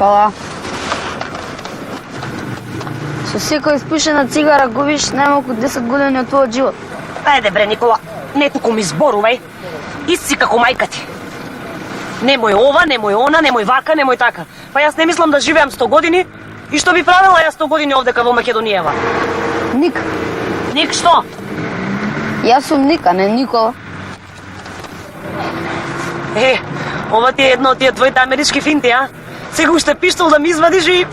Фала. Со секоја испушена цигара губиш најмалку 10 години од твојот живот. Ајде бре, Никола, не туку ми зборувај. Исти како мајка ти. Немој ова, немој она, немој вака, немој така. Па јас не мислам да живеам 100 години и што би правила јас 100 години овдека во Македонијава? Ник. Ник што? Јас сум Ник, а не Никола. Ова ти е едно од тие твоите амерички финти, а? Сега уште пиштол да ми извадиш и...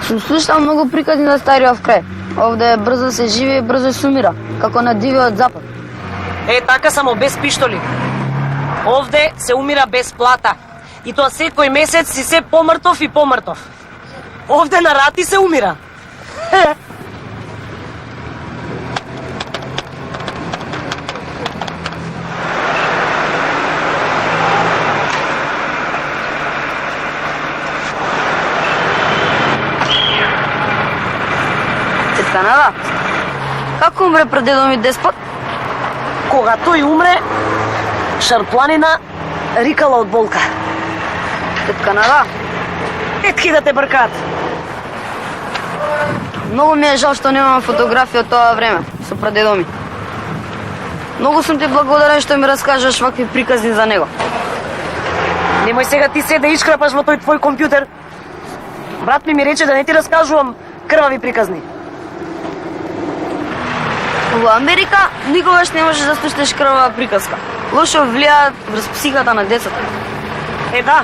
Сум слушал многу приказни на стариот крај. Овде брзо се живе и брзо се умира, како на дивиот запад. Така само без пиштоли. Овде се умира без плата. И тоа секој месец си се помртов и помртов. Овде на рати се умира. Канада, како умре прадедо ми деспот? Кога тој умре, Шарпланина рикала од болка. Канада? Тетки да те бркаат. Многу ми е жал што немам фотографија од тоа време со прадедо ми. Многу сум ти благодарен што ми раскажаш вакви приказни за него. Немој сега ти се да ишкрапаш во тој твој компјутер. Брат ми рече да не ти раскажувам крвави приказни. Во Америка никогаш не можеш да слушнеш крвава приказка. Лошо влијаат врз психата на децата. Да,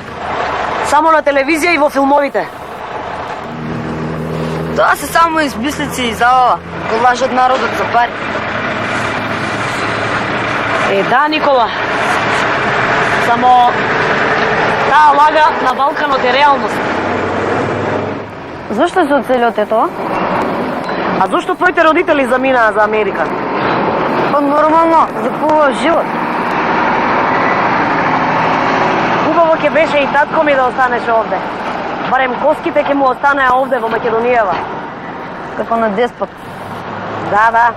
само на телевизија и во филмовите. Тоа се само измислици и забава. Го лажат народот за пари. Да, Никола. Само таа лага на Балканот е реалност. Зошто се оцелиот е тоа? А зошто твоите родители заминаа за Америка? Па нормално, за побав живот. Убаво ќе беше и татко ми да останеше овде. Барем коските ќе му останеа овде во Македонијава. Како на деспот. Да.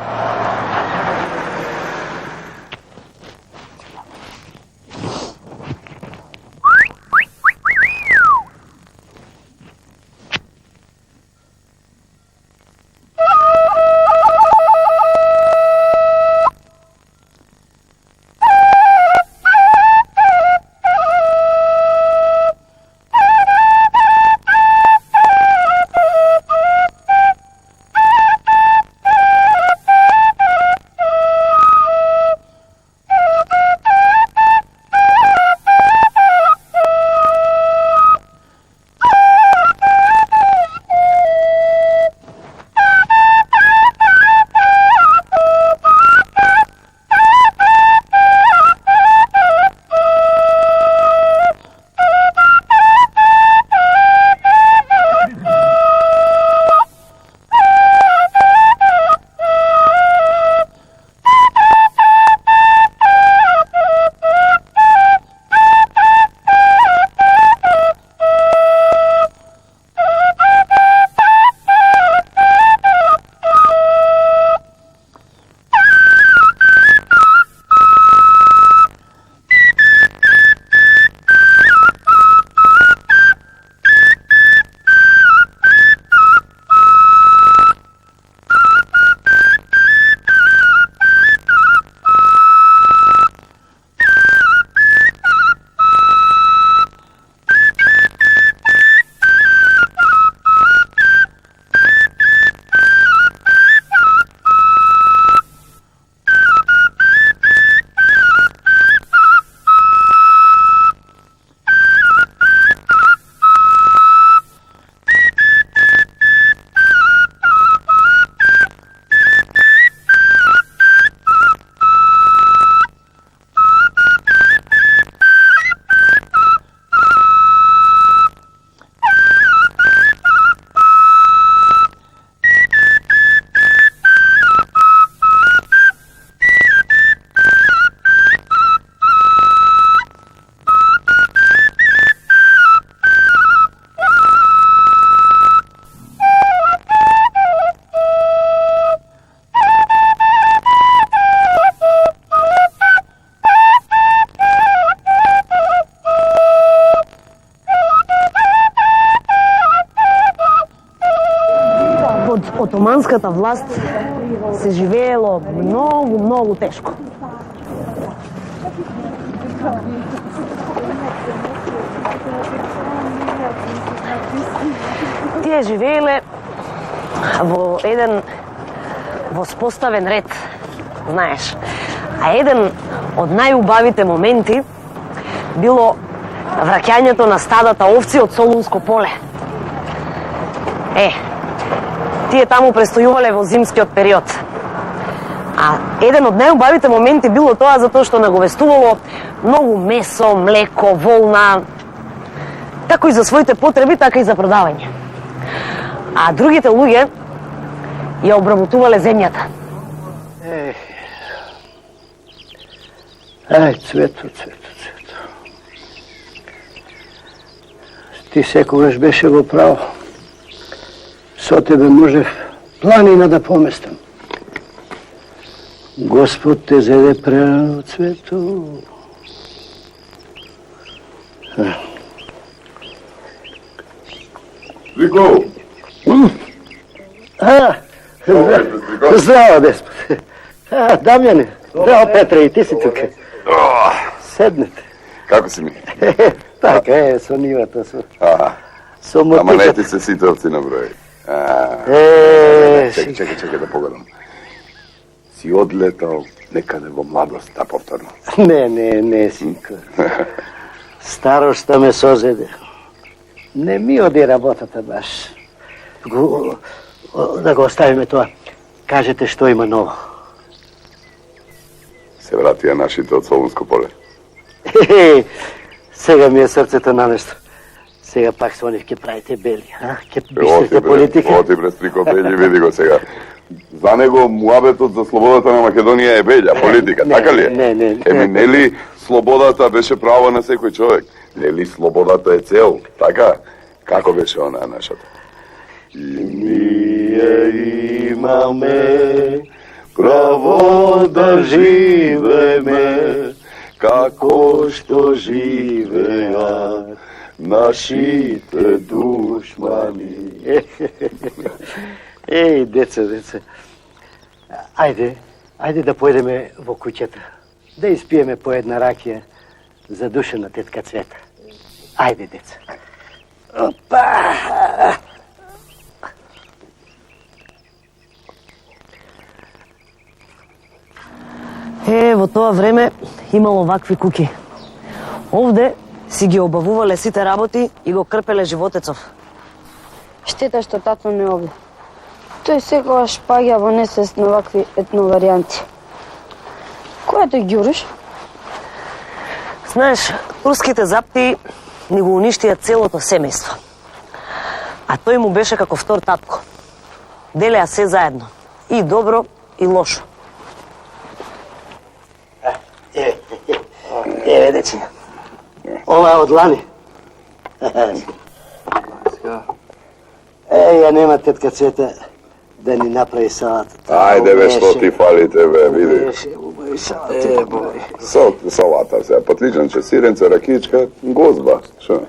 Отоманската власт се живеело многу тешко. Тие живееле во еден воспоставен ред, знаеш. А еден од најубавите моменти било враќањето на стадата овци од Солунско поле. Тие таму престојувале во зимскиот период. А еден од најубавите моменти било тоа затоа што наговестувало многу месо, млеко, волна, како и за своите потреби, така и за продавање. А другите луѓе ја обработувале земјата. Цвето. Ти секогаш беше во право. Со тебе можев планина да поместам. Господ те зеде прерано, Цвето. Вико! Здраво, деспот. Дамјане. Здраво, Петре, и ти си тука. Седнете. Како си ми? Така со нивата, со мотиката. Ама не ти се сите овци на број. Чекај да погледам. Си одлетал некаде во младоста повторно. Не, синко. Староста ме созеде. Не ми оди работата баш. Да го оставиме тоа. Кажете што има ново. Се вратија нашите од Солунско поле. Сега ми е срцето на нешто. Сега пак со нив ќе правите бели, ќе пишете политика. Оти брес Трико Бељи, види го сега. За него муабетот за слободата на Македонија е беља, политика, така ли е? Не. Еми, нели слободата беше право на секој човек? Нели слободата е цел, така? Како беше она нашата? И ние имаме право да живееме како што живеа нашите душмани. Деца. Ајде да поедеме во куќата. Да испиеме по една ракија за душа на тетка Цвета. Ајде, деца. Опа! Во тоа време имало вакви куќи. Овде си ги обавувале сите работи и го крпеле животецов. Штета што тато не овде. Тој секогаш паѓа во несвест на вакви етноваријанти. Кој е тој Ѓуруш? Знаеш, турските запти ни го уништија целото семејство. А тој му беше како втор татко. Делеа се заедно. И добро, и лошо. Еве, дечи. Ова од лани. Ја нема тетка Цвета да ни направи салатата. Ајде бе, што ти фали тебе, види. Салата сега, патличанче, сиренце, ракичка, гозба. Шо?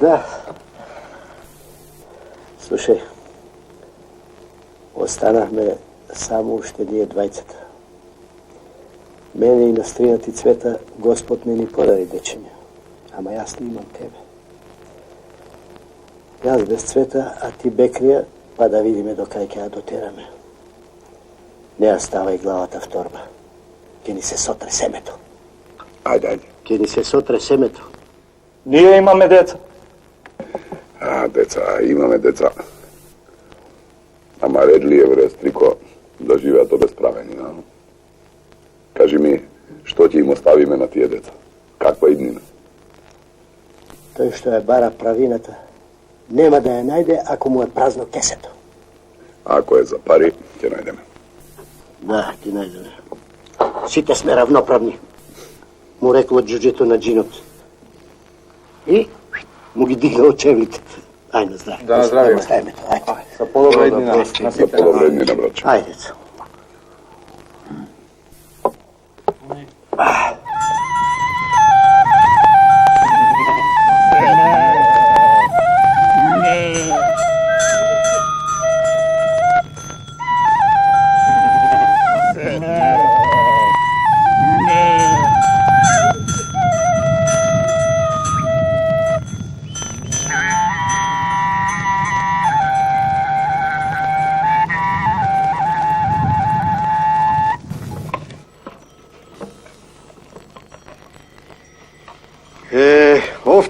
Да. Слушај, останахме само уште ние двајцата. Мене и на стрината Цвета Господ не ни подари дечења, ама јас не имам тебе. Јас без Цвета, а ти Бекрија, па да видиме до кај ќе ја дотераме. Не ја ставај главата в торба. Ке ни се сотре семето. Ајде. Ке ни се сотре семето. Ние имаме деца. Деца, имаме деца. Ама ред ли е врез Трико да живеат обесправени, а? Кажи ми, што ќе им оставиме на тие деца? Каква иднина? Тој што ја бара правината, нема да ја најде ако му е празно кесето. Ако е за пари, ќе најдеме. Да, ќе најдеме. Сите сме равноправни. Му рекло джуджето на джинот. И му ги дигнало чевлите. Ајде, здрави. Да, здрави. Оставиме тоа, ајде. Са подобра иднина на За сите. подобра иднина, браќа. Ајде, деца.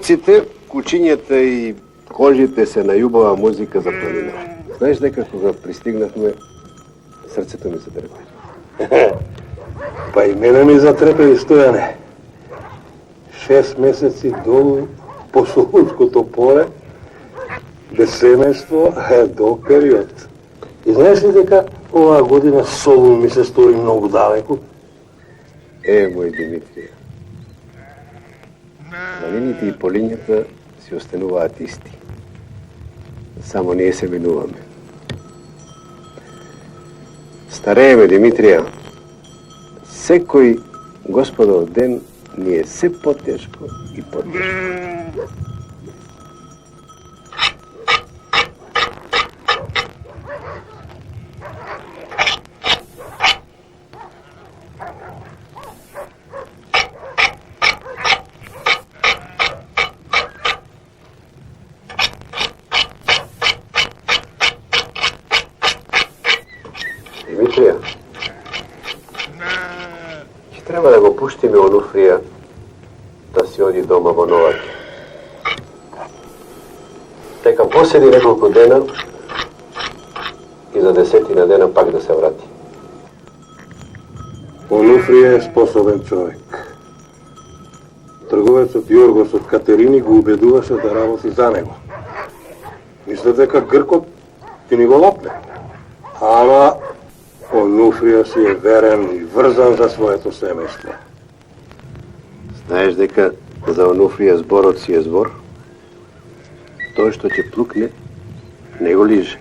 овците, кучињата и кожите се најубава музика за планина. Знаеш дека кога пристигнавме, срцето ми се трепе. Па и мене ми затрепеви, Стојане. 6 месеци долу по Солунското поле, без семејство, долг период. И знаеш ли дека оваа година Солун ми се стори многу далеку? Мој Димитрија. Планините и полињата си остануваат исти. Само ние се минуваме. Старееме, Димитрија. Секој Господов ден ни е се потешко и потешко. Димитрија, ќе треба да го пуштиме Онуфрија да си оди дома во Новаќе. Дека поседи неколку дена и за 10 дена пак да се врати. Онуфрија е способен човек. Трговецот Јоргос од Катерини го убедуваше да работи за него. Мисля дека Гркот ќе ни го лапне. Ама Онуфрија си е верен и врзан за своето семејство. Знаеш дека за Онуфрија зборот си е збор? Тој што ќе плукне, не го лиже.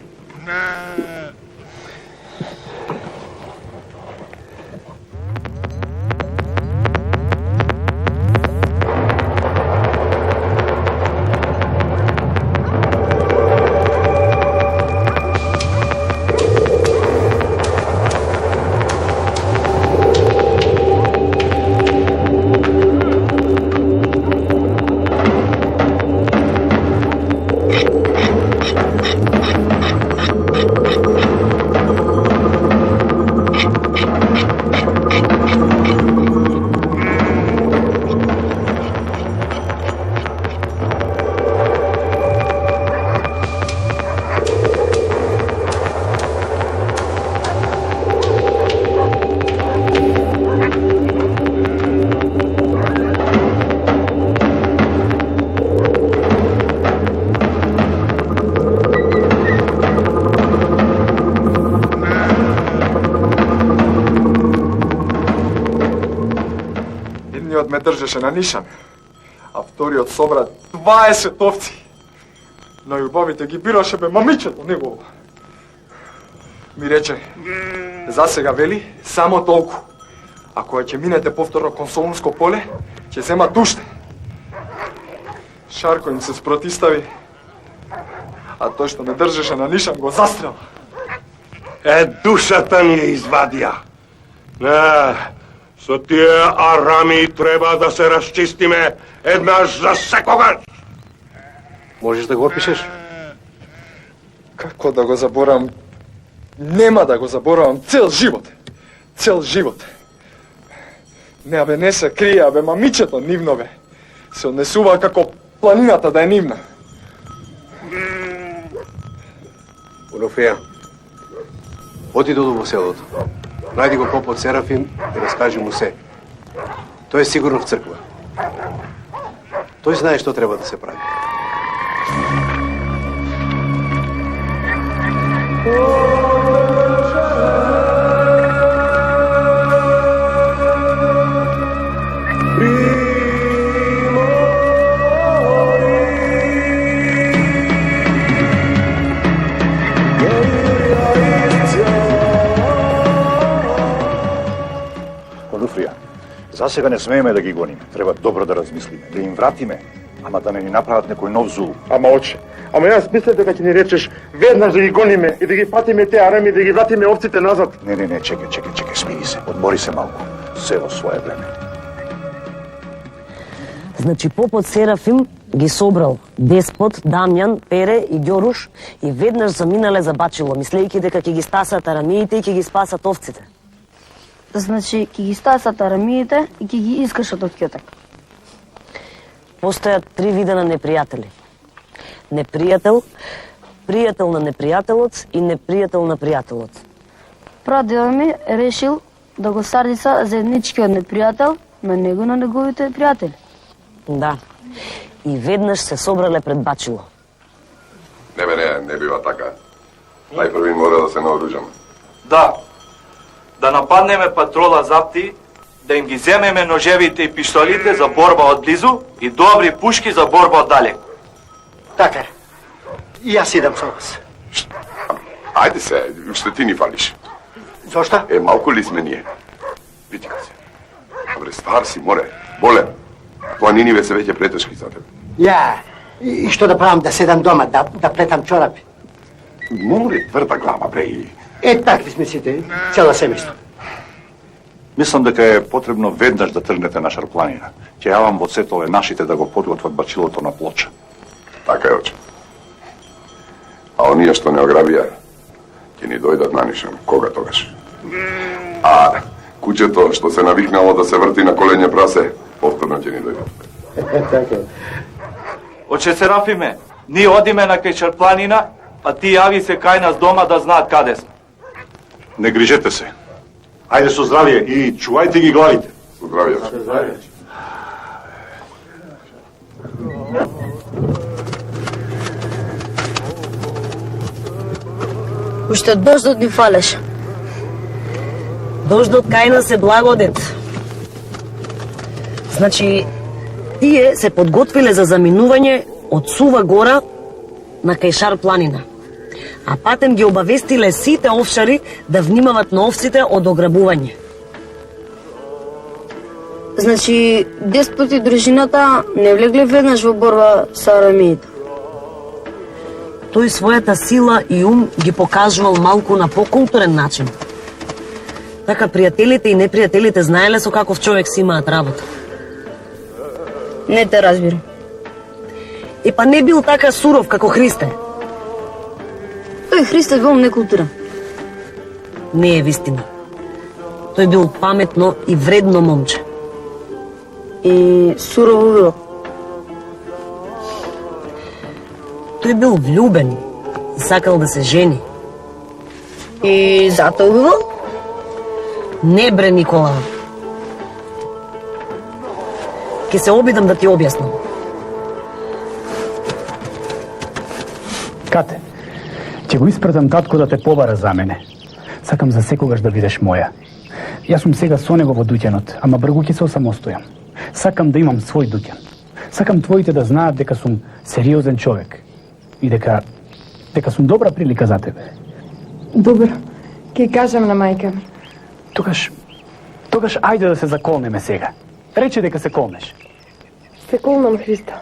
Едниот ме држеше на нишан, а вториот собра 20 овци. Најубавите ги бираше бе мамичето негово. Ми рече, за сега вели, само толку. А кога ќе минете повторно кон Солунско поле, ќе земат уште. Шарко им се спротистави, а тој што ме држеше на нишан го застрела. Душата ни ја извадија. Со тие арами треба да се расчистиме еднаш за секогаш. Можеш да го опишеш? Како да го заборавам? Нема да го заборавам цел живот. Цел живот. Не се крија, бе, мамичето нивно, бе. Се однесува како планината да е нивна. Онуфрија, оди до во селото. Најди го попот Серафим и раскажи му се. Тој е сигурно в црква. Тој знае што треба да се прави. Онуфрија, за сега не смееме да ги гониме. Треба добро да размислиме, да им вратиме, ама да не ни направат некој нов зул. Ама оче, ама јас мислев дека ќе ни речеш веднаш да ги гониме и да ги патиме те арами, да ги вратиме овците назад. Не, чекај, смири се, одмори се малку. Се во свое време. Значи попот Серафим ги собрал Деспот, Дамјан, Пере и Ѓоруш и веднаш заминале за Бачило, мислејќи дека ќе ги стасат арамиите и ќе ги спасат овците. Значи, ќе ги стасат арамиите и ќе ги искашат од Кјотек. Постојат три вида на непријатели. Непријател, пријател на непријателот и непријател на пријателот. Прадедо ми решил да го сардица заедничкиот непријател на него и на неговите пријатели. Да. И веднаш се собрале пред бачило. Не бива така. Најпрви мора да се наоружаме. Да. Да нападнеме патрола запти, да им ги земеме ножевите и пиштолите за борба од близу и добри пушки за борба од далеку. Така, и јас идам со вас. Ајде се, што ти ни фалиш? Зошто? Малку ли сме ние? Види се. Добре, стар си, море, болен. Планиниве се веќе претешки за тебе. Ја, и што да правам, да седам дома, да плетам чорапи? Море, тврда глава, бре. Такви сме сите, цела семејство. Мислам дека е потребно веднаш да тргнете на Шарпланина. Ќе јавам во Цетоле нашите да го подготват бачилото на Плоча. Така е, оче. А оние што не ограбија, ќе ни дојдат на нишан. Кога тогаш? А куќето што се навикнало да се врти на коленје прасе, повторно ќе ни дојдат. Така. Оче Серафиме, ние одиме на кај Шарпланина, а ти јави се кај нас дома да знаат каде сме. Не грижете се. Ајде со здравје и чувајте ги главите. Со здравје. Уште дождот ни фалеше. Дождот кај нас е благодет. Значи, тие се подготвиле за заминување од Сува гора на кај Шарпланина. А патем ги обавестиле сите овчари да внимават на овците од ограбување. Значи, деспот и дружината не влегле веднаш во борба со арамеите. Тој својата сила и ум ги покажувал малку на покултурен начин. Така пријателите и непријателите знаеле со каков човек си имаат работа. Не те разбирам. Па не бил така суров како Христе. Тој Христе бил некултурен. Не е вистина. Тој бил паметно и вредно момче. И сурово било. Тој бил влюбен, сакал да се жени. И затоа убивал? Не бре, Никола. Ке се обидам да ти објаснам. Кате, ќе го испратам татко да те побара за мене. Сакам за секогаш да бидеш моја. Јас сум сега со него во дуќанот, ама бргу ќе се осамостојам. Сакам да имам свој дуќан. Сакам твоите да знаат дека сум сериозен човек и дека сум добра прилика за тебе. Добро, ќе кажам на мајка ми. Тогаш ајде да се заколнеме сега. Рече дека се колнеш. Се колнам, Христа.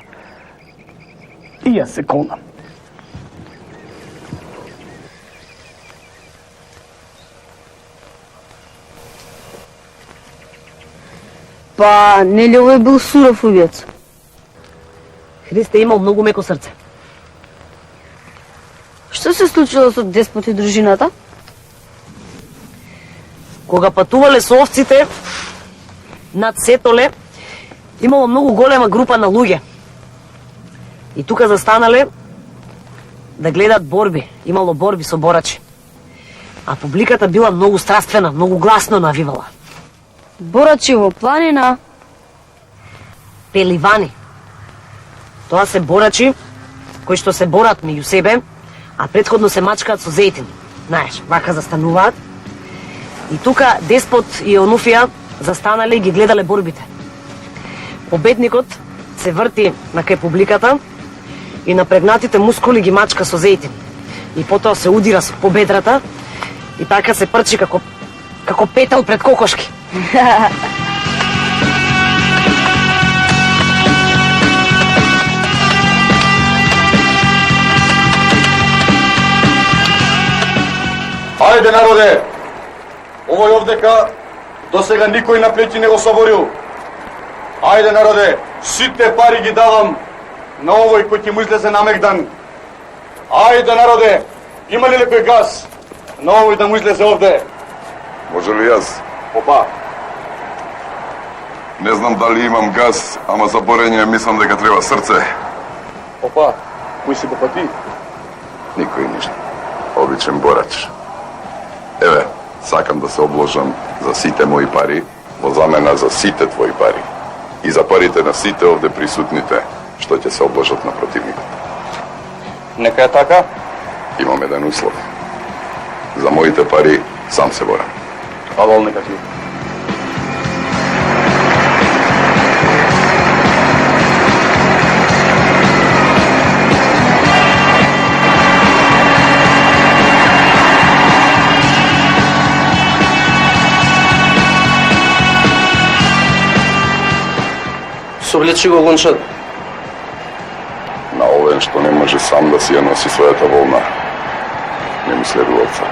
И јас се колнам. Па, нели овој бил суров убиец? Христе имал многу меко срце. Што се случило со деспот и дружината? Кога патувале со овците над Сетоле, имало многу голема група на луѓе. И тука застанале да гледат борби. Имало борби со борачи. А публиката била многу страствена, многу гласно навивала. Борачи во планина? Пеливани. Тоа се борачи кои што се борат меѓу себе, а претходно се мачкаат со зејтин. Знаеш, вака застануваат. И тука деспот и Онуфија застанале и ги гледале борбите. Победникот се врти на кај публиката и напрегнатите мускули ги мачка со зејтин. И потоа се удира по бедрата и така се прчи како петел пред кокошки. Ајде, народе! Овој овдека досега никој на плеќи не го соборил. Ајде, народе, сите пари ги давам на овој кој ќе му излезе на Мегдан. Ајде, народе, има ли некој газ на овој да му излезе овде? Може ли јас? Опа. Не знам дали имам газ, ама за борење мислам дека треба срце. Опа, кој си по пати? Никој ништо. Обичен борач. Еве, сакам да се обложам за сите мои пари, во замена за сите твои пари. И за парите на сите овде присутните, што ќе се обложат на противникот. Нека е така? Имам еден услов. За моите пари сам се борам. Авал нека ти. Соблечи го гончат. На овен што не може сам да си ја носи својата волна, не ми следува овца.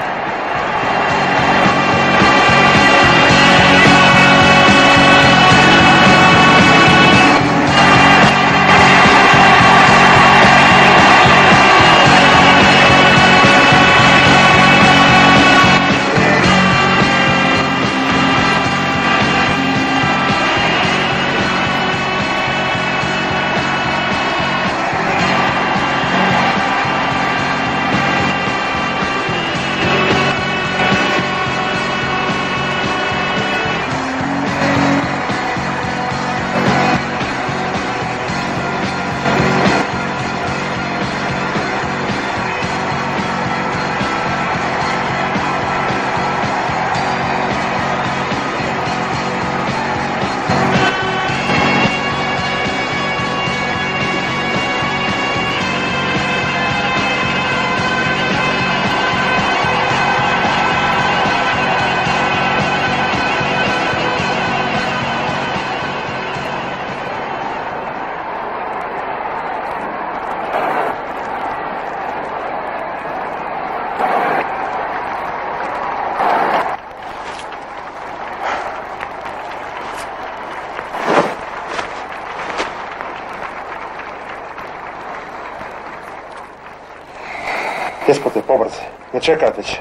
Деспот е побрз. Не чекаат веќе.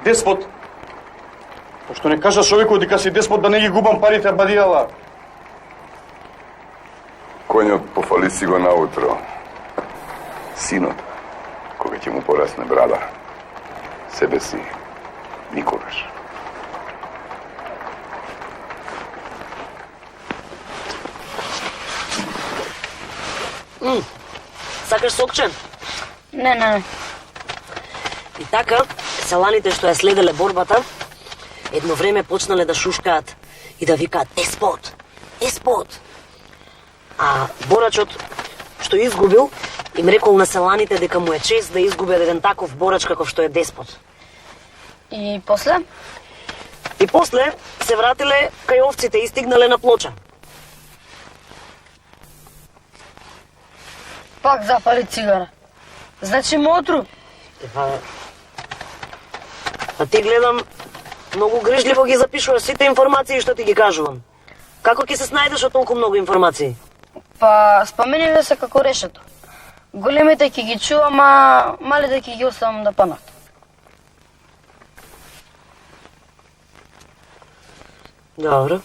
Деспот? Пошто не кажаш човекот дека си деспот да не ги губам парите бадијала? Конјот пофали си го наутро. Синот, кога ќе му порасне брада, себе си никогаш. Сакаш сокчен? Не. И така, селаните што ја следеле борбата, едно време почнале да шушкаат и да викаат деспот, деспот. А борачот што изгубил, им рекол на селаните дека му е чест да изгуби еден таков борач каков што е деспот. И после? И после се вратиле кај овците и стигнале на плоча. Пак запали цигара. Значи мотру? А ти гледам, многу грижливо ги запишуваш сите информации што ти ги кажувам. Како ќе се снајдеш од толку многу информации? Па, спомениве се како решето. Големите ќе ги чувам, а малите ќе ги оставам да панат. Добро.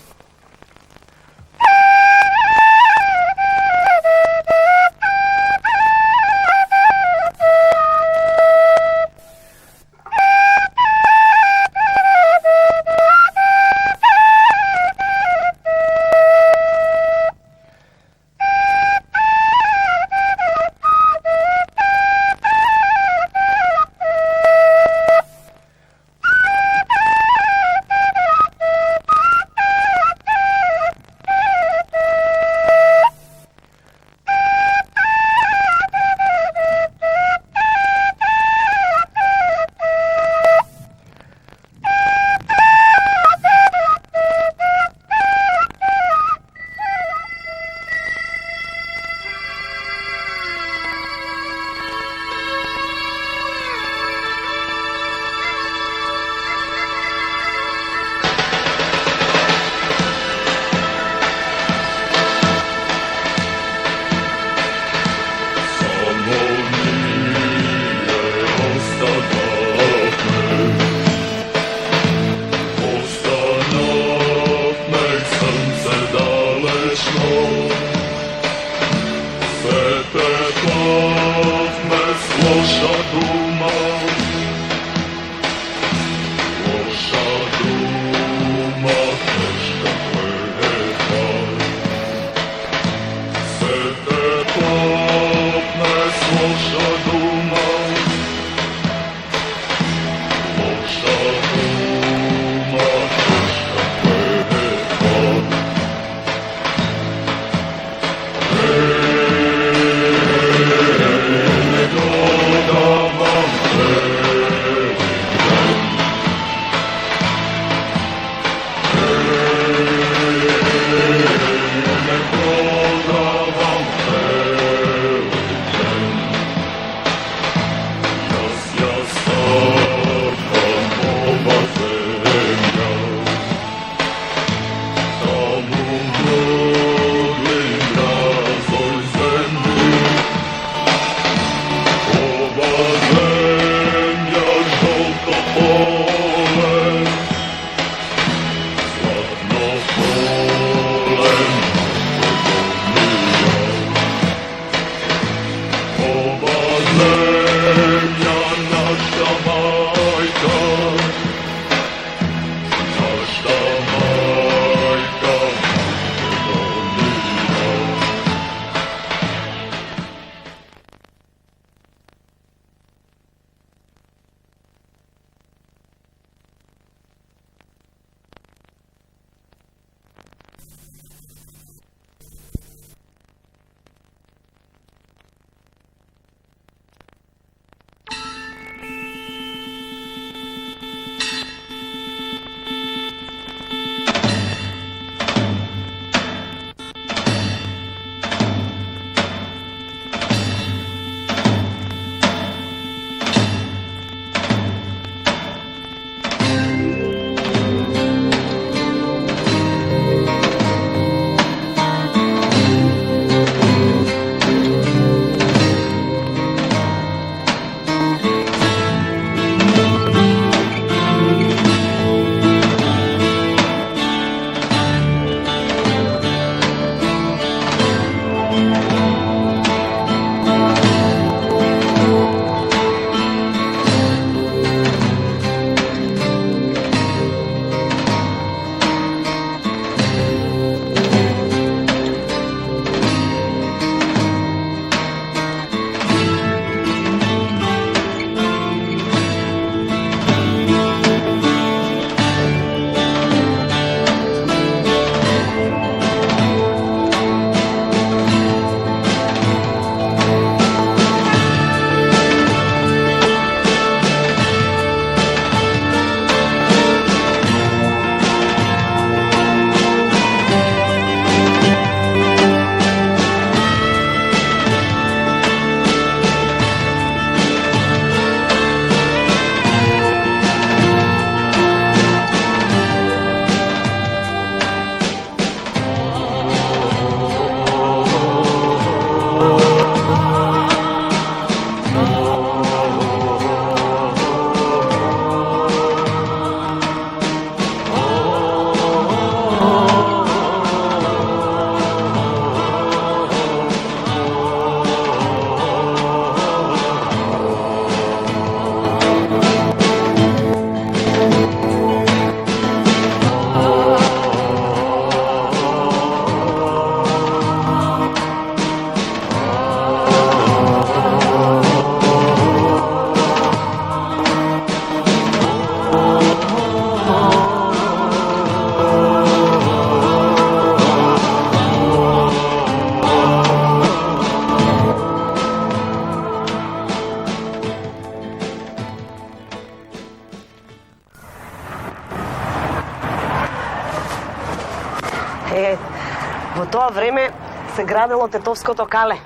Во тоа време се градело Тетовското кале.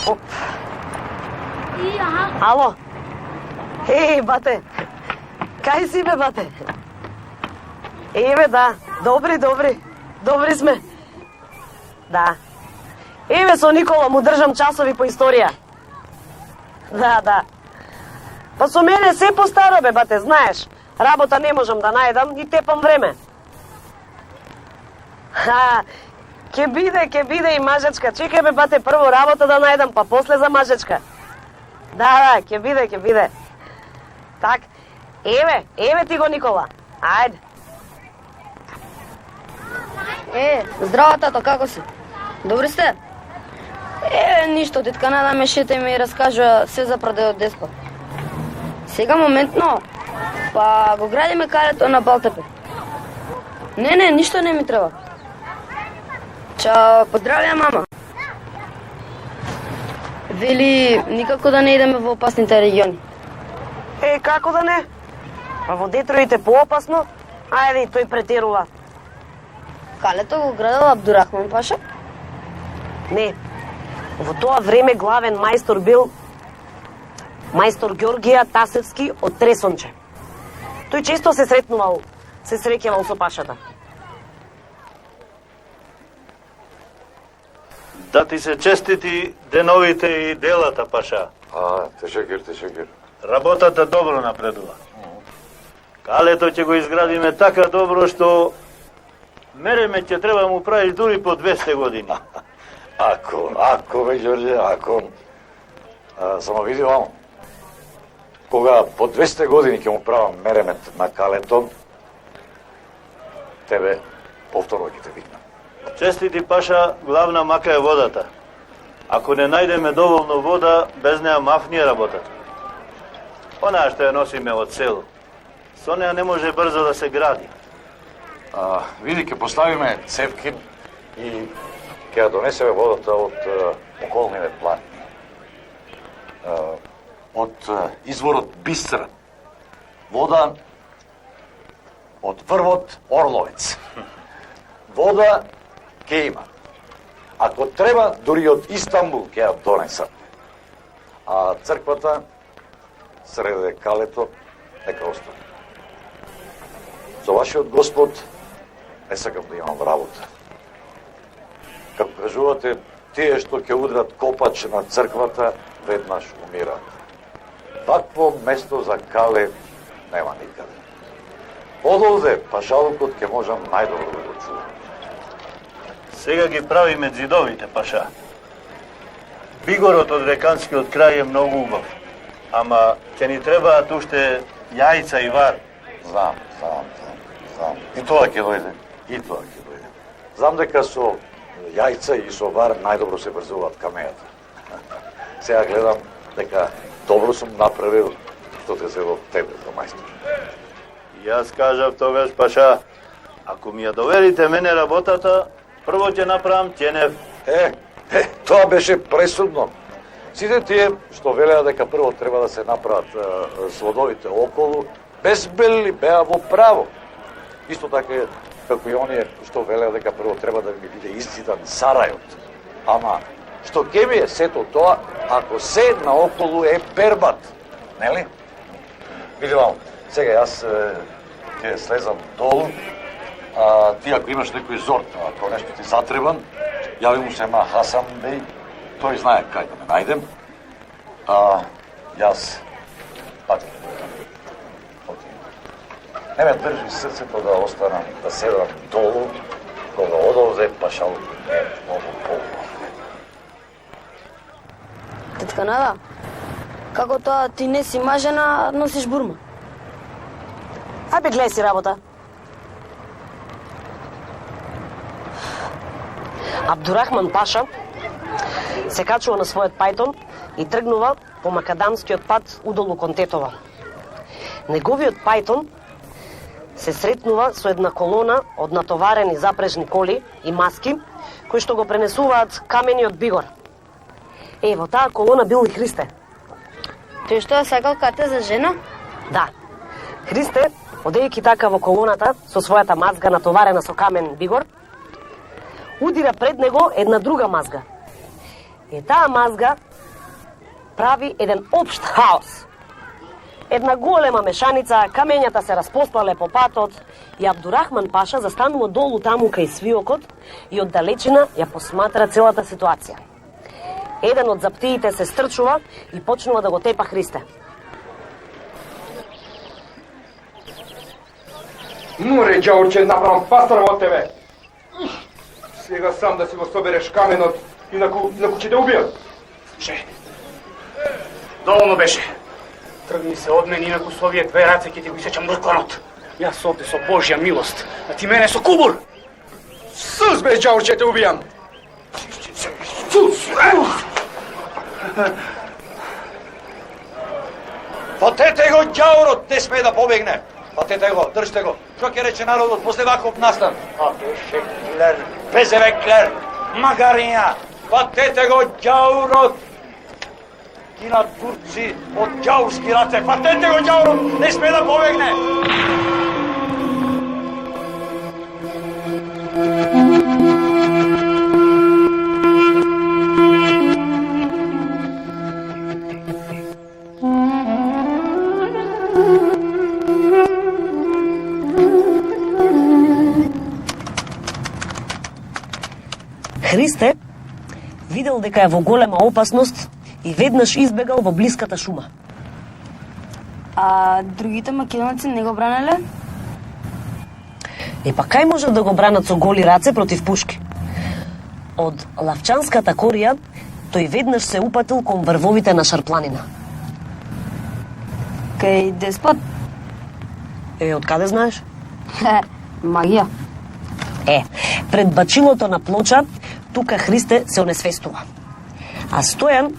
Оп. Ало? Бате. Кај си бе, бате? Еве, да. Добри сме. Да. Еве, со Никола му држам часови по историја. Да. Па со мене се постаро бе, бате, знаеш. Работа не можам да најдам и тепам време. Ке биде и мажечка. Чекај бе, бате, прво работа да најдам, па после за мажечка. Да, ке биде. Так, еве ти го Никола. Ајде. Здраво, тато, како си? Добри сте? Ништо, тетка Нада ме шета и ми раскажува се за продадот Деспа. Сега моментно, па го градиме калето на Балтепе. Не, ништо не ми треба. Чао, поздравија мама. Вели, никако да не идеме во опасните региони. Како да не? А во Детроит е поопасно? Ајде, тој претерува. Калето го градил Абдурахман Паша? Не. Во тоа време главен мајстор бил мајстор Ѓоргија Тасевски од Тресонче. Тој често се среќавал со Пашата. Да ти се честити деновите и делата, Паша. Тешекир. Работата добро напредува. Калето ќе го изградиме така добро што мереме ќе треба му правиш дури по 200 години. Ако бе, Ѓорđe, ако. Само види вамо. Кога по 200 години ќе му правам меремет на калето, тебе повторно ќе те викнам. Честити, Паша, главна мака е водата. Ако не најдеме доволно вода, без неа мафни е работата. Онаа што ја носиме од село. Со неа не може брзо да се гради. Види, ќе поставиме цевки и ќе ја донесеме водата од околните планини. Од изворот Бистра. Вода од врвот Орловец. Вода ќе има. Ако треба, дури од Истанбул ќе ја донесам. А црквата, среде калето, нека остане. Со вашиот Господ, не сакам да имам работа. Како кажувате, тие што ќе удрат копач на црквата, веднаш умираат. Такво место за кале нема никаде. Одовде пашалукот ќе можам најдобро да го чувам. Сега ги правиме зидовите, Паша. Бигорот од Реканскиот крај е многу убав. Ама ќе ни требаат уште јајца и вар. Знам. И тоа ќе дојде. Знам дека со јајца и со вар најдобро се врзуваат камејата. Сега гледам дека добро сум направил што те зело тебе за мајстор. Јас кажав тогаш, Паша, ако ми ја доверите мене работата, прво ќе направам ќенев. Тоа беше пресудно. Сите тие што велеа дека прво треба да се направат сводовите околу, безбелни беа во право. Исто така како и оние што велеа дека прво треба да ми биде изцидан сарајот. Ама што ќе ми е сето тоа, ако се наоколу е пербат, нели? Види вам, сега јас ќе слезам долу, а ти ако имаш некој зорт, ако нешто ти затребан, јави му се Хасан бей, тој знае кај да ме најдем. Јас пак не ме држи срцето да останам, да седам долу, кога одовде пашал е многу полно. Тетка Нада, како тоа ти не си мажена, носиш бурма? Ајде, гледај си работа. Абдурахман Паша се качува на својот пајтон и тргнува по макадамскиот пат удолу кон Тетова. Неговиот пајтон се сретнува со една колона од натоварени запрежни коли и маски, кои што го пренесуваат камениот Бигор. Во таа колона бил и Христе. Тој што ја сакал кате за жена? Да. Христе, одејќи така во колоната со својата мазга натоварена со камен Бигор, удира пред него една друга мазга. Таа мазга прави еден општ хаос. Една голема мешаница, камењата се распослале по патот и Абдурахман Паша застанува долу таму кај свиокот и од далечина ја посматра целата ситуација. Еден од заптиите се стрчува и почнува да го тепа Христе. Море, ѓаурче, направам пастор во тебе. Сега сам да си го собереш каменот, инаку ќе те убијам. Слушај, доволно беше. Тргни се од мен, инаку со овие две раце ќе ти го исечам мрконот. Јас овде со Божја милост, а ти мене со кубур. Сус бе, ѓаурче, те убијам. Сус! Фатете го ѓаурот, не смее да побегне. Фатете го, држте го. Што ќе рече народот после ваков настан? А, шеклер, безевеклер, магарија. Фатете го ѓаурот. Кина турци од ѓаурски раце. Фатете го ѓаурот, не смее да побегне. Христе видел дека е во голема опасност и веднаш избегал во блиската шума. А другите македонци не го бранеле? Па кај можат да го бранат со голи раце против пушки? Од Лавчанската корија тој веднаш се упатил кон врвовите на Шарпланина. Кај Деспот? Од каде знаеш? Магија. Пред бачилото на Плоча, тука Христе се онесвестува. А Стојан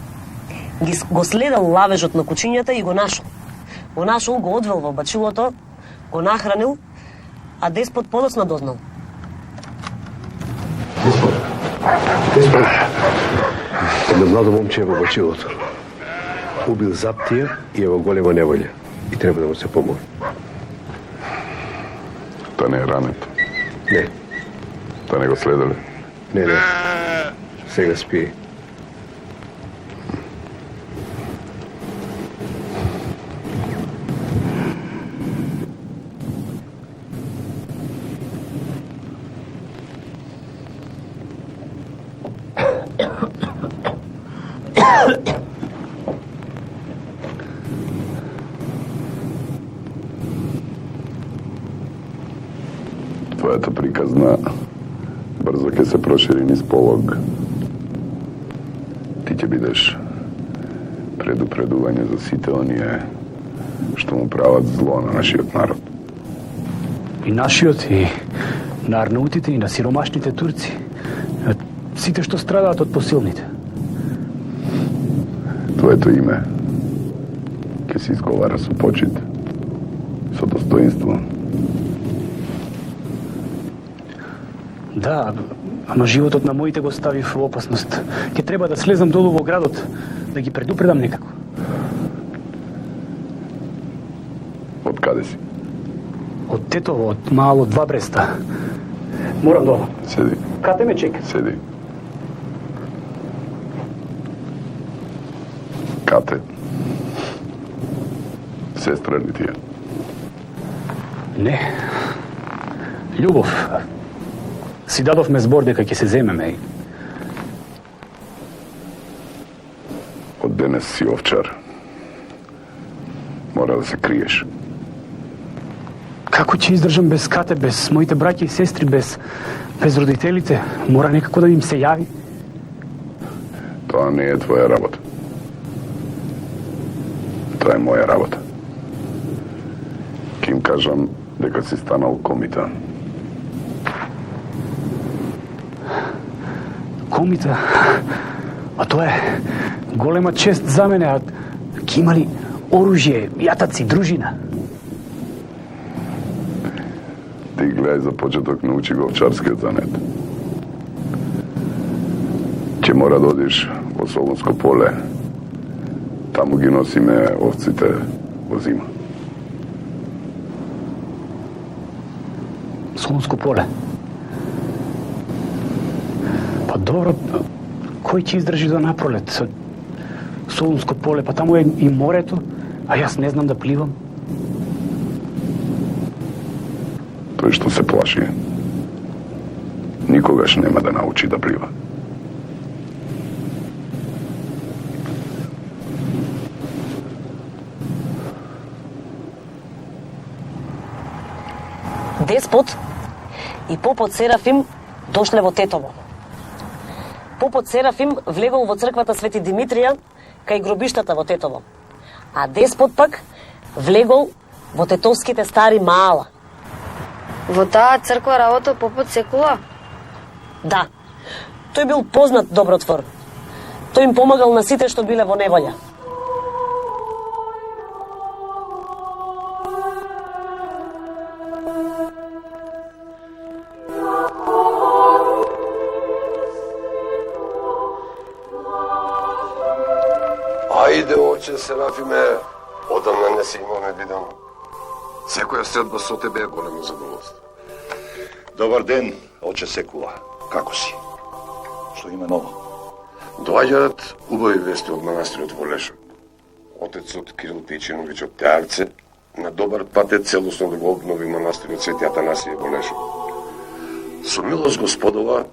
го следел лавежот на кучињата и го нашол. Го нашол, го одвел во бачилото, го нахранил, а Деспот подоцна дознал. Деспот, едно младо момче е во бачилото. Убил Заптија и е во голема неволја. И треба да му се помогне. Та не е ранет? Не. Та не го следеле? Не. Сега спие. Твојата приказна брзо ќе се прошири низ полог. Ти ќе бидеш предупредување за сите оние што му прават зло на нашиот народ. И нашиот, и на арнаутите, и на сиромашните турци. Сите што страдаат од посилните. Твоето име ќе се изговара со почит, со достоинство. Да, ама животот на моите го ставив во опасност. Ќе треба да слезам долу во градот, да ги предупредам некако. Од каде си? Од Тетово, од мало 2 Бреста. Морам долу. Седи. Кате ме чека? Седи. Кате? Сестра ли ти е? Не. Љубов. Си дадовме збор дека ќе се земеме. Од денес си овчар. Мора да се криеш. Како ќе издржам без Кате, без моите браќа и сестри, без родителите? Мора некако да им се јави. Тоа не е твоја работа. Тоа е моја работа. Ке им кажам дека си станал комита. Комита? А тоа е голема чест за мене, а ке имали оружје, јатаци, дружина. Ти гледај за почеток, научи го овчарскиот занет. Ќе мора да одиш во Солунско поле. Таму ги носиме овците во зима. Солунско поле? Па добро, кој ќе издржи до напролет? Солунско поле, па таму е и морето, а јас не знам да пливам. Тој што се плаши, никогаш нема да научи да плива. Деспот и попот Серафим дошле во Тетово. Попот Серафим влегол во црквата Свети Димитрија кај гробиштата во Тетово, а Деспот пак влегол во тетовските стари маала. Во таа црква работа попот секула? Да, тој бил познат добротвор. Тој им помагал на сите што биле во неволја. Ајде, оче Серафиме, одамна не се имаме видено. Секоја средба со тебе е големо задоволство. Добар ден, оче Секула. Како си? Што има ново? Доаѓаат убави вести од манастирот во Лешо. Отецот Кирил Течиновиќ од Теарце на добар пат е целосно да го обнови манастирот Свети Атанасије во Лешо. Со милост Господова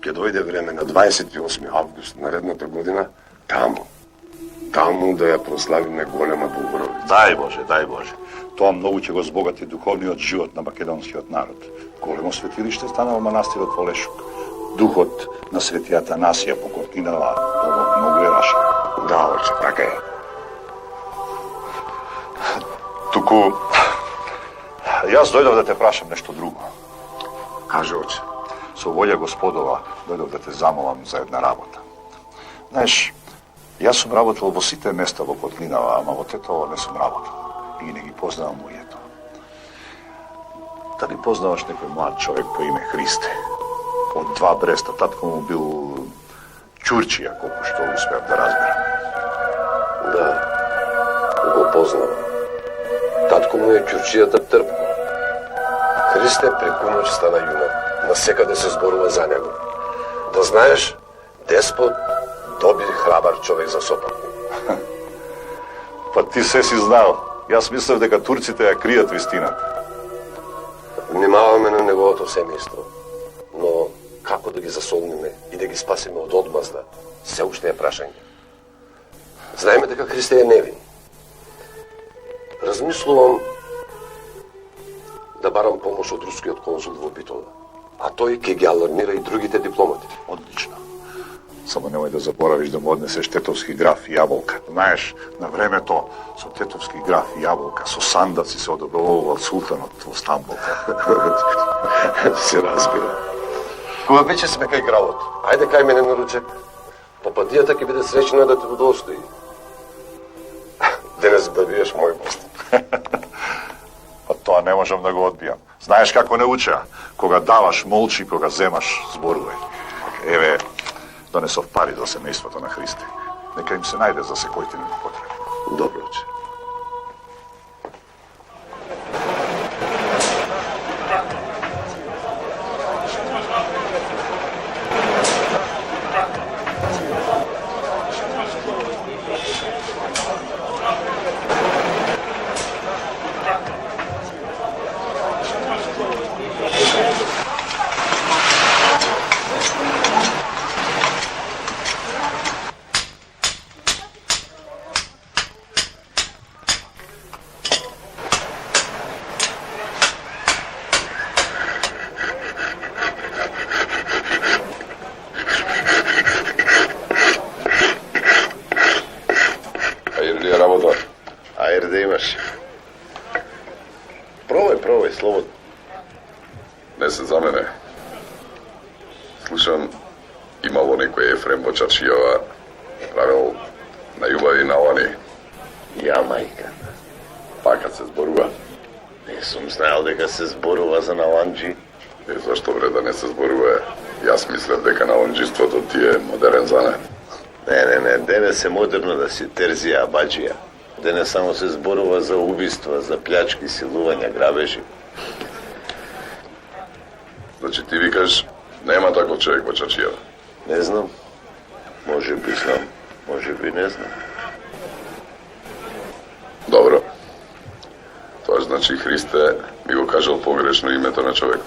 ќе дојде време на 28 август наредната година таму да ја прославиме голема Богоровица. Дај Боже, дај Боже. Тоа многу ќе го збогати духовниот живот на македонскиот народ. Големо светилиште станало манастирот во Лешук. Духот на Свети Атанасија покоркинала многу е раша. Да, оче, така е. Туку, јас дојдов да те прашам нешто друго. Каже, оче. Со волја Господова дојдов да те замолам за една работа. Знаеш, јас сум работел во сите места во Котлинава, ама во Тетово не сум работел. И не ги познавам мојето. Дали познаваш некој млад човек по име Христе? Од 2 Бреста, татко му бил Чурчија, колку што успеав да разберам. Да, го познавам. Татко му е Ќурчијата Трпко. Христе преку ноќ стана јунак. Насекаде се зборува за него. Да знаеш, деспот доби храбар човек за сопатник. Па ти се си знал. Јас мислев дека турците ја кријат вистината. Внимаваме на неговото семејство. Но како да ги засолниме и да ги спасиме од одмазда, се уште е прашање. Знаеме дека Христе е невин. Размислувам да барам помош од рускиот конзул во Битола, а тој ќе ги алармира и другите дипломати. Одлично. Само немој да заборавиш да му однесеш тетовски граф и јаболка. Знаеш, на времето со тетовски граф и јаболка, со сандаци се одобровувал султанот во Стамбул. Се разбира. Кога вече сме кај гравот, ајде кај мене на ручек. Попадијата ќе биде среќна да те удостои. Денес да биеш мој гост. Па тоа не можам да го одбијам. Знаеш како не учеа? Кога даваш молчи, кога земаш зборувај. Еве, донесов пари за семејството на Христе. Нека им се најде за секојте ми потреба. Добро, че. Пробај, слободно. Не се за мене. Слушам, имало некој Ефрем во Чаршијава, правил најубави налани. Ја, мајка. Пакат се зборува. Не сум знаел дека се зборува за наланджи. Зашто вре да не се зборува? Јас мислев дека наланджиството ти е модерен занет. Не, денес е модерно да си терзија абаджија. Денес само се зборува за убиства, за плячки, силувања, грабежи. Значи ти викаш, нема таков човек во Чаршијава? Не знам. Може би знам, може би не знам. Добро. Тоа значи Христе ми го кажал погрешно името на човек.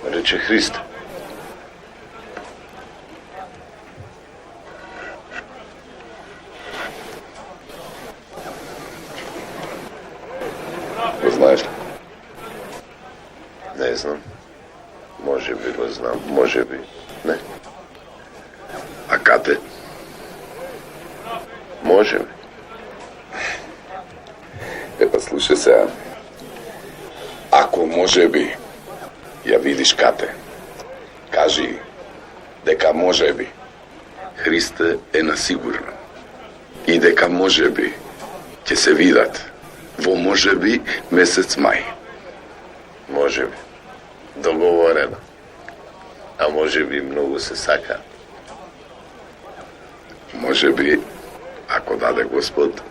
Рече Христе. Го знаеш ли? Не знам. Може би го знам, може би не. А кате? Може би. Епа, слушай сега. Ако може би ја видиш кате, кажи дека може би Христе е насигурно. И дека можеби ќе се видат во можеби месец мај. Можеби. Договорено. А можеби многу се сака. Можеби, ако даде Господ,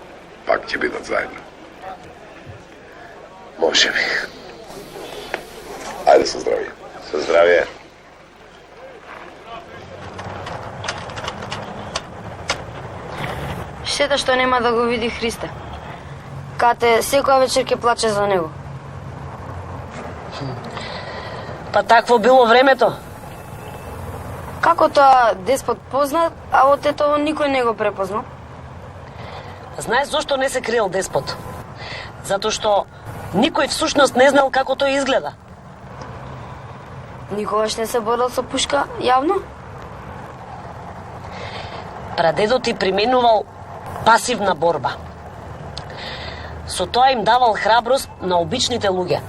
пак ќе бидат заедно. Можеби. Ајде со здравие. Со здравие. Штета што нема да го види Христе. Кате секоја вечер ќе плаче за него. Па такво било времето. Како тоа деспот познат, а од Тетово никој не го препознал? Знаеш зошто не се криел деспот? Затоа што никој всушност не знал како тој изгледа. Никогаш не се борил со пушка јавно? Прадедот ти применувал пасивна борба. Со тоа им давал храброст на обичните луѓе,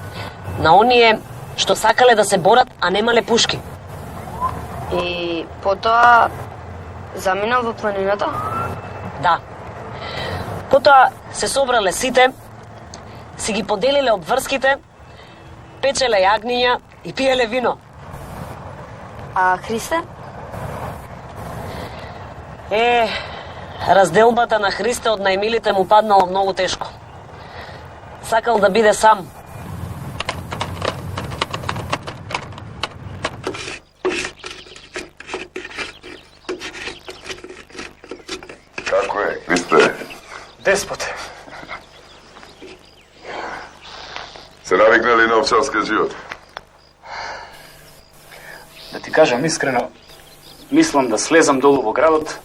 на оние што сакале да се борат, а немале пушки. И потоа заминал во планината? Да. Потоа се собрале сите, си ги поделиле обврските, печеле јагниња и пиеле вино. А Христе? Разделбата на Христе од најмилите му паднала многу тешко. Сакал да биде сам. Како е, Христе? Деспот. Се навикнали на овчарскиот живот? Да ти кажам искрено, мислам да слезам долу во градот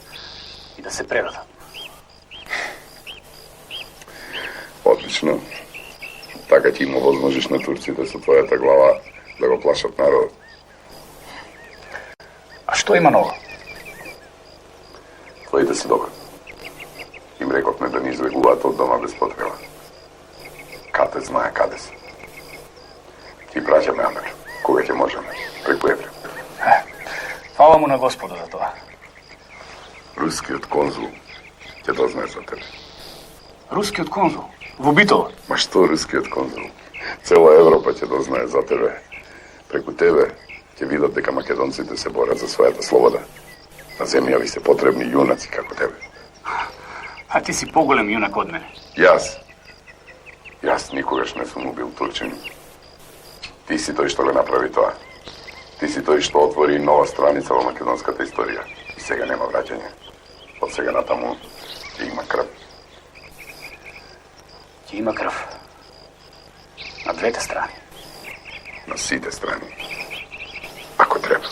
и да се предадам. Одлично. Така ќе им овозможиш на турците со твојата глава да го плашат народот. А што има ново? Твоите си добри. Им рековме да ни избегуваат од дома без потреба. Кате знае каде си. Ти праќаме Амер, кога ќе можеме, преку Ефрем. Фала му на Господа за тоа. Рускиот конзул ќе дознае за тебе. Рускиот конзул? Во Битола? Ма што рускиот конзул? Цела Европа ќе дознае за тебе. Преку тебе ќе видат дека македонците се борат за својата слобода. На земја ви се потребни јунаци како тебе. А ти си поголем јунак од мене. Јас никогаш не сум убил турчин. Ти си тој што го направи тоа. Ти си тој што отвори нова страница во македонската историја. И сега нема враќање. Од сега натаму ќе има крв. Ќе има крв. На двете страни. На сите страни. Ако треба.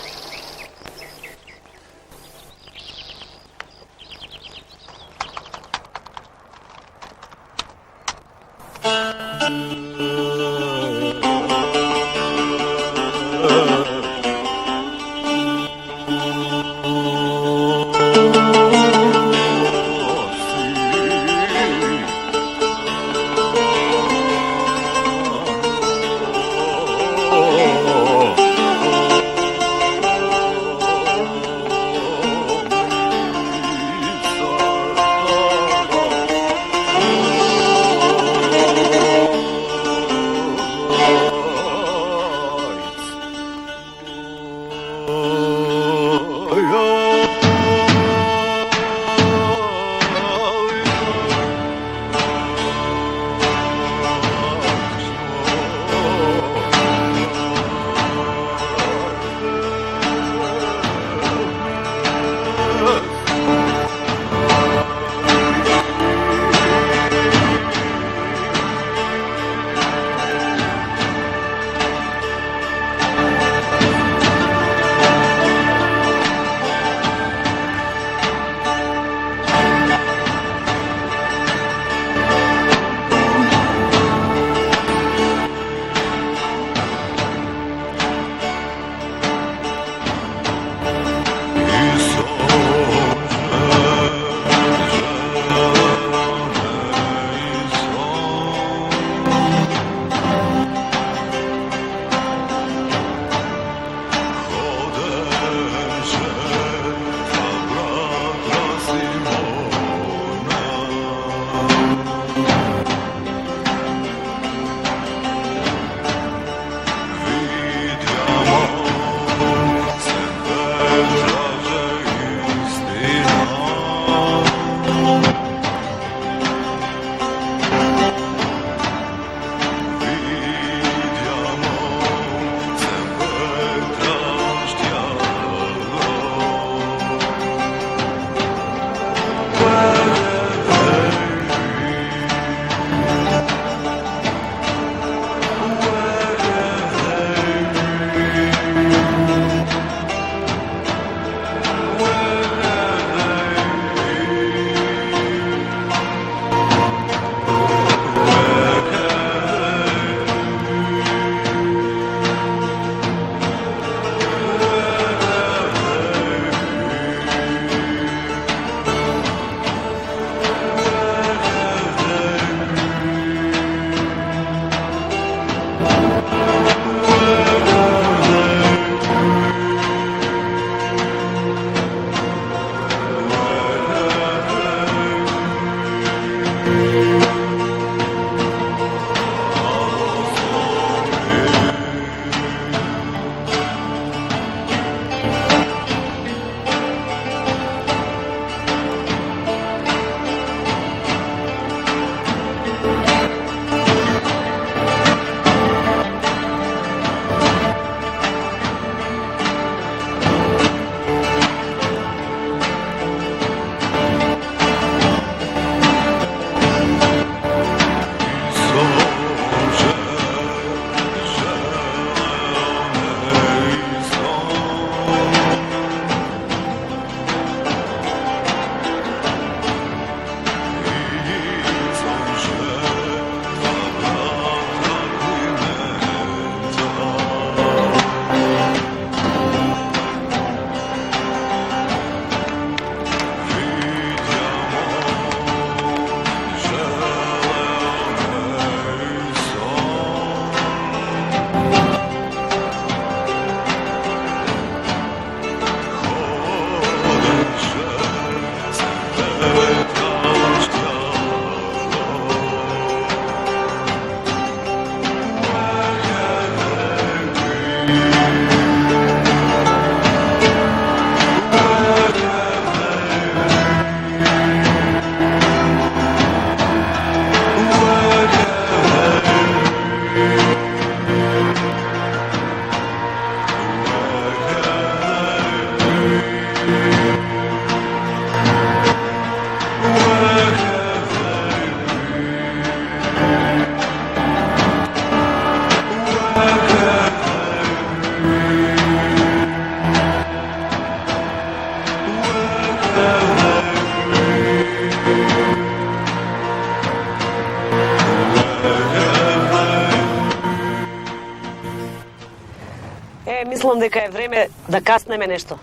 Мислам дека е време да каснеме нешто.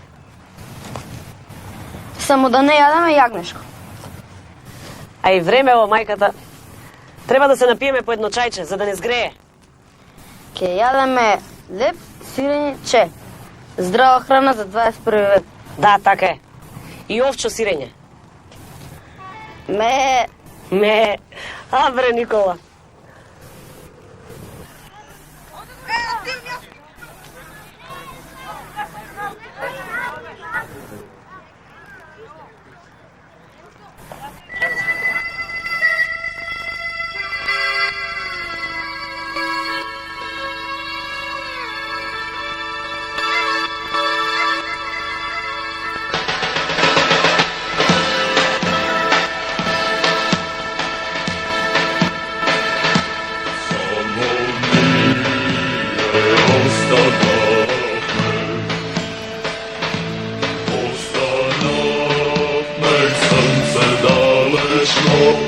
Само да не јадаме јагнешко. А и време во мајката. Треба да се напиеме по едно чајче, за да не згрее. Ке јадеме леп, сирење, че. Здрава храна за 21 век. Да, така е. И овчо сирење. Ме. А, бре, Никола. Snow.